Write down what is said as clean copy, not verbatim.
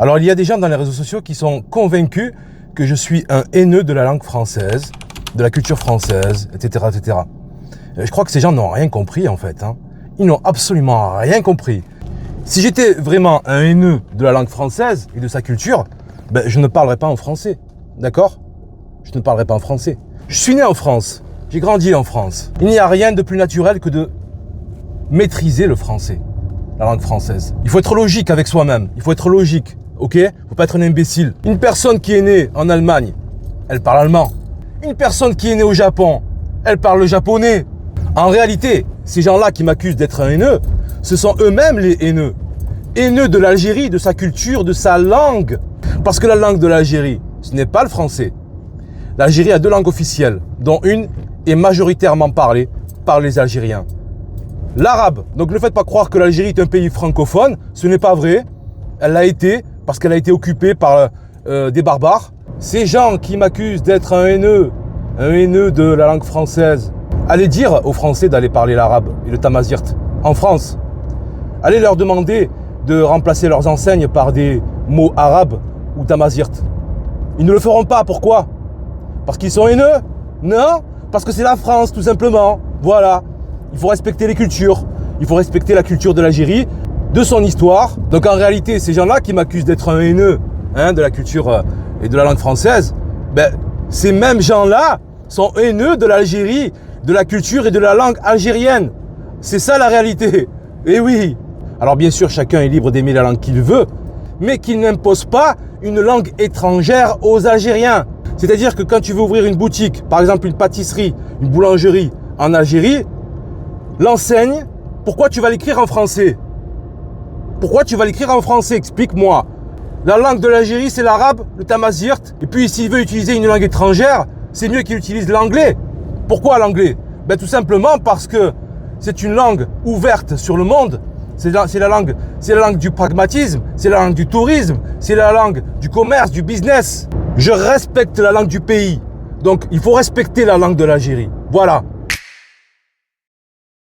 Alors, il y a des gens dans les réseaux sociaux qui sont convaincus que je suis un haineux de la langue française, de la culture française, etc., etc. Je crois que ces gens n'ont rien compris, en fait. Ils n'ont absolument rien compris. Si j'étais vraiment un haineux de la langue française et de sa culture, je ne parlerais pas en français. D'accord ? Je ne parlerais pas en français. Je suis né en France. J'ai grandi en France. Il n'y a rien de plus naturel que de maîtriser le français, la langue française. Il faut être logique avec soi-même. Il faut être logique. Ok ? Faut pas être un imbécile. Une personne qui est née en Allemagne, elle parle allemand. Une personne qui est née au Japon, elle parle le japonais. En réalité, ces gens-là qui m'accusent d'être un haineux, ce sont eux-mêmes les haineux. Haineux de l'Algérie, de sa culture, de sa langue. Parce que la langue de l'Algérie, ce n'est pas le français. L'Algérie a 2 langues officielles, dont une est majoritairement parlée par les Algériens. L'arabe. Donc ne faites pas croire que l'Algérie est un pays francophone, ce n'est pas vrai. Elle l'a été parce qu'elle a été occupée par des barbares. Ces gens qui m'accusent d'être un haineux de la langue française, allez dire aux Français d'aller parler l'arabe et le tamazirt en France. Allez leur demander de remplacer leurs enseignes par des mots arabes ou tamazirt. Ils ne le feront pas. Pourquoi ? Parce qu'ils sont haineux ? Non, parce que c'est la France, tout simplement. Voilà. Il faut respecter les cultures. Il faut respecter la culture de l'Algérie, de son histoire. Donc en réalité, ces gens-là qui m'accusent d'être un haineux de la culture et de la langue française, ces mêmes gens-là sont haineux de l'Algérie, de la culture et de la langue algérienne. C'est ça la réalité. Et oui. Alors bien sûr, chacun est libre d'aimer la langue qu'il veut, mais qu'il n'impose pas une langue étrangère aux Algériens. C'est-à-dire que quand tu veux ouvrir une boutique, par exemple une pâtisserie, une boulangerie en Algérie, l'enseigne, pourquoi tu vas l'écrire en français ? Pourquoi tu vas l'écrire en français ? Explique-moi. La langue de l'Algérie, c'est l'arabe, le tamazirt. Et puis s'il veut utiliser une langue étrangère, c'est mieux qu'il utilise l'anglais. Pourquoi l'anglais ? Tout simplement parce que c'est une langue ouverte sur le monde. C'est la langue du pragmatisme, c'est la langue du tourisme, c'est la langue du commerce, du business. Je respecte la langue du pays. Donc il faut respecter la langue de l'Algérie. Voilà.